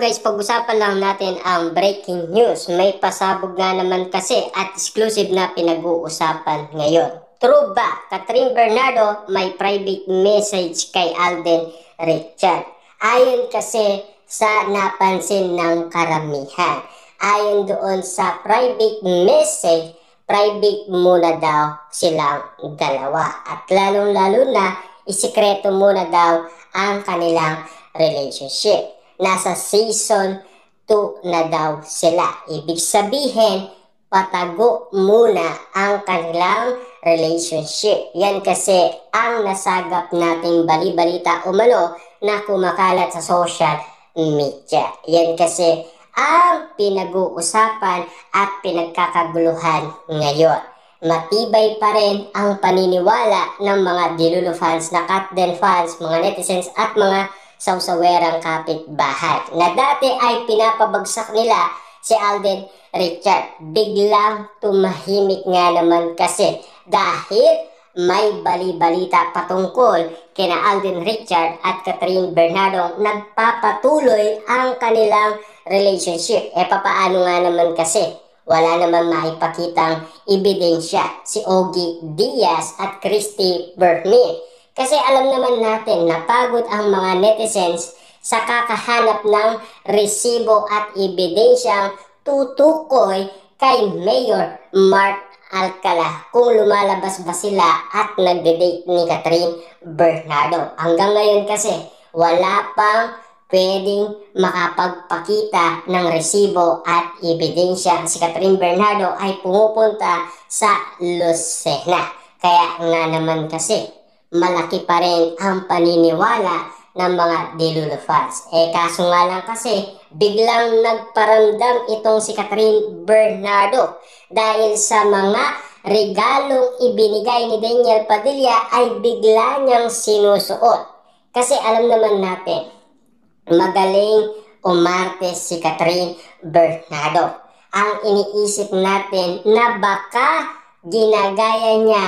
guys, pag-usapan lang natin ang breaking news. May pasabog nga naman kasi at exclusive na pinag-uusapan ngayon. True ba? Catherine Bernardo may private message kay Alden Richard. Ayon kasi sa napansin ng karamihan. Ayon doon sa private message, private muna daw silang dalawa. At lalong-lalo na, isikreto muna daw ang kanilang relationship. Nasa season 2 na daw sila. Ibig sabihin, patago muna ang kanilang relationship. Yan kasi ang nasagap nating bali-balita umano na kumakalat sa social media. Yan kasi ang pinag-uusapan at pinagkakaguluhan ngayon. Matibay pa rin ang paniniwala ng mga Dilulu fans, na Katden fans, mga netizens at mga sawsawerang kapitbahay na dati ay pinapabagsak nila si Alden Richard. Biglang tumahimik nga naman kasi dahil may bali-balita patungkol kina Alden Richard at Catherine Bernardo, nagpapatuloy ang kanilang relationship. Papaano nga naman kasi wala naman maipakitang ebidensya si Ogie Diaz at Christy Bernier. Kasi alam naman natin na pagod ang mga netizens sa kakahanap ng resibo at ebidensyang tutukoy kay Mayor Mark Alcala kung lumalabas ba sila at nagde-date ni Catherine Bernardo. Hanggang ngayon kasi wala pang pwedeng makapagpakita ng resibo at ebidensya. Si Catherine Bernardo ay pumupunta sa Lucena. Kaya nga naman kasi malaki pa rin ang paniniwala ng mga Dilulu fans. Kaso nga lang kasi biglang nagparamdam itong si Catherine Bernardo dahil sa mga regalong ibinigay ni Daniel Padilla ay bigla niyang sinusuot. Kasi alam naman natin, magaling umarte si Catherine Bernardo. Ang iniisip natin na baka ginagaya niya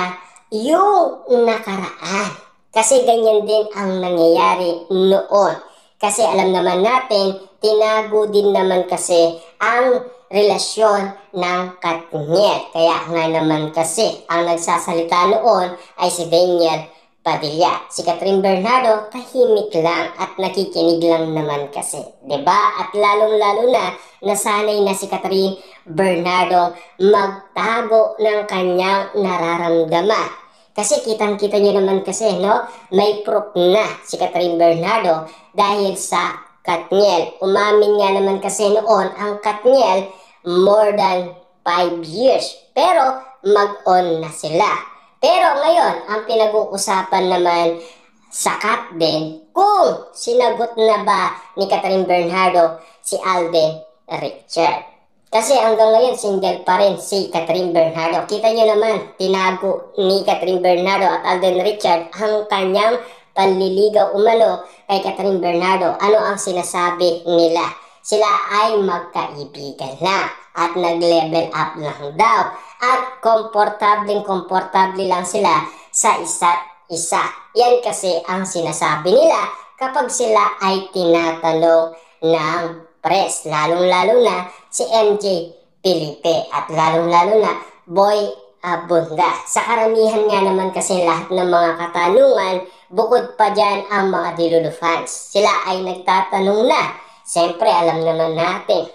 yung nakaraan. Kasi ganyan din ang nangyayari noon. Kasi alam naman natin, tinago din naman kasi ang relasyon ng Katniel. Kaya nga naman kasi ang nagsasalita noon ay si Daniel Padilla. Si Catherine Bernardo tahimik lang at nakikinig lang naman kasi, 'di ba? At lalong-lalo na nasanay na si Catherine Bernardo magtago ng kanyang nararamdaman. Kasi kitang-kita niyo naman kasi, no? May proof na si Catherine Bernardo dahil sa Katniel. Umamin nga naman kasi noon ang Katniel more than 5 years. Pero mag-on na sila. Pero ngayon, ang pinag-uusapan naman sa Katden, kung sinagot na ba ni Catherine Bernardo si Alden Richard. Kasi hanggang ngayon, single pa rin si Catherine Bernardo. Kita nyo naman, tinago ni Catherine Bernardo at Alden Richard ang kanyang panliligaw umano kay Catherine Bernardo. Ano ang sinasabi nila? Sila ay magkaibigan na at nag-level up lang daw. At komportable lang sila sa isa't isa. Yan kasi ang sinasabi nila kapag sila ay tinatanong ng press, lalong-lalo na si MJ Felipe at lalong-lalo na Boy Abunda. Sa karamihan nga naman kasi lahat ng mga katanungan, bukod pa dyan ang mga Dilulu fans. Sila ay nagtatanong na. Siyempre, alam naman natin,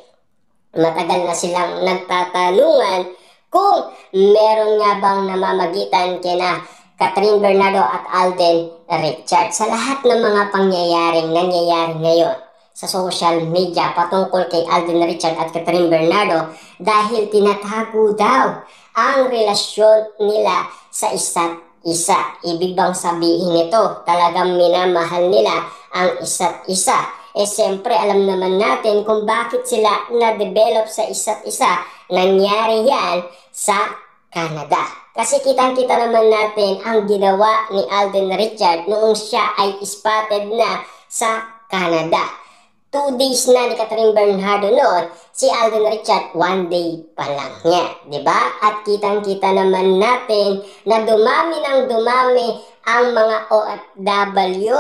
matagal na silang nagtatanungan kung meron nga bang namamagitan kina Catherine Bernardo at Alden Richard sa lahat ng mga pangyayaring nangyayari ngayon sa social media patungkol kay Alden Richard at Catherine Bernardo dahil tinatago daw ang relasyon nila sa isa't isa. Ibig bang sabihin nito, talagang minamahal nila ang isa't isa? Siyempre alam naman natin kung bakit sila na-develop sa isa't isa. Nangyari yan sa Canada. Kasi kitang-kita naman natin ang ginawa ni Alden Richard noong siya ay spotted na sa Canada. 2 days na ni Catherine Bernardo noon, si Alden Richard 1 day pa lang niya, 'di ba? At kitang-kita naman natin na dumami ng dumami ang mga OFW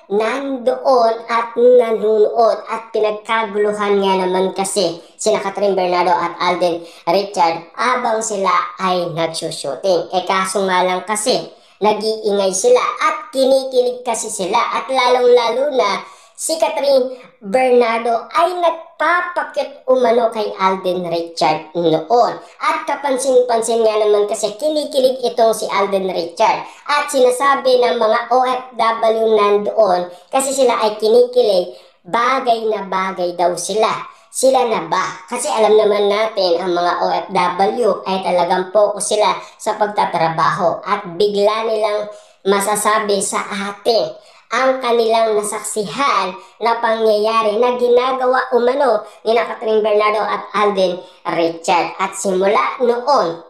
nandoon at nanunood at pinagkaguluhan nga naman kasi sina Catherine Bernardo at Alden Richard habang sila ay nagsushooting. Kaso nga lang kasi nag-iingay sila at kinikilig kasi sila at lalong-lalo na si Catherine Bernardo ay nagpapakit umano kay Alden Richard noon. At kapansin-pansin nga naman kasi kinikilig itong si Alden Richard. At sinasabi ng mga OFW nandoon kasi sila ay kinikilig, bagay na bagay daw sila. Sila na ba? Kasi alam naman natin ang mga OFW ay talagang focus sila sa pagtatrabaho at bigla nilang masasabi sa atin ang kanilang nasaksihan na pangyayari na ginagawa umano ni Catherine Bernardo at Alden Richard. At simula noon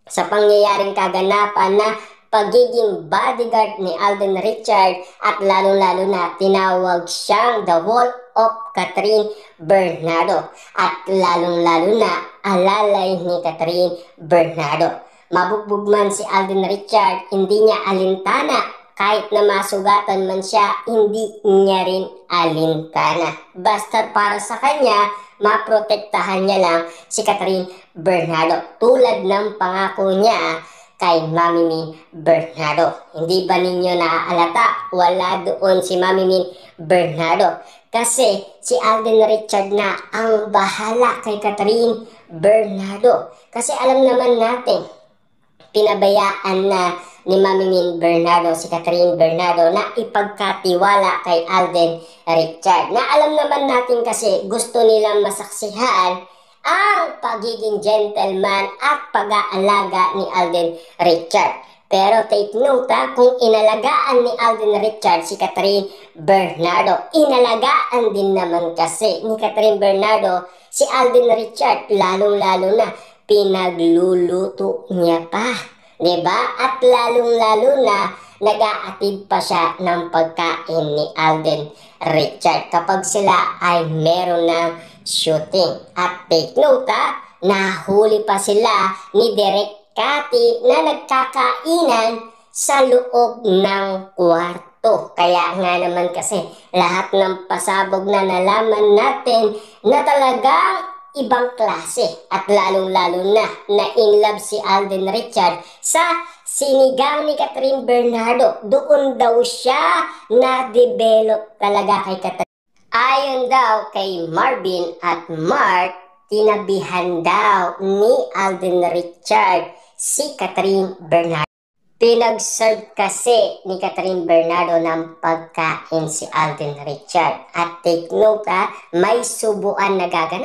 sa pangyayaring kaganapan na pagiging bodyguard ni Alden Richard at lalo-lalo na tinawag siyang the Wolf of Catherine Bernardo at lalong-lalo na alalay ni Catherine Bernardo. Mabugbog man si Alden Richard, hindi niya alintana. Kahit na masugatan man siya, hindi niya rin alintana. Basta para sa kanya, maprotektahan niya lang si Catherine Bernardo. Tulad ng pangako niya kay Mami Min Bernardo. Hindi ba ninyo naaalata? Wala doon si Mami Min Bernardo. Kasi si Alden Richard na ang bahala kay Catherine Bernardo. Kasi alam naman natin, pinabayaan na ni Mami Min Bernardo si Catherine Bernardo na ipagkatiwala kay Alden Richard. Na alam naman natin kasi gusto nilang masaksihan ang pagiging gentleman at pag-aalaga ni Alden Richard. Pero take note kung inalagaan ni Alden Richard si Catherine Bernardo, inalagaan din naman kasi ni Catherine Bernardo si Alden Richard, lalong-lalo na pinagluluto niya pa. Diba? At lalong-lalo na nag-aatid pa siya ng pagkain ni Alden Richard kapag sila ay meron ng shooting. At take note nahuli pa sila ni Direk Cathy na nagkakainan sa loob ng kwarto. Kaya nga naman kasi lahat ng pasabog na nalaman natin na talagang ibang klase at lalong-lalo na in love si Alden Richard sa sinigang ni Catherine Bernardo. Doon daw siya na-develop talaga kay Catherine. Ayon daw kay Marvin at Mark, tinabihan daw ni Alden Richard si Catherine Bernardo. Pinag-serve kasi ni Catherine Bernardo ng pagkain si Alden Richard. At take note may subuan na gaganap.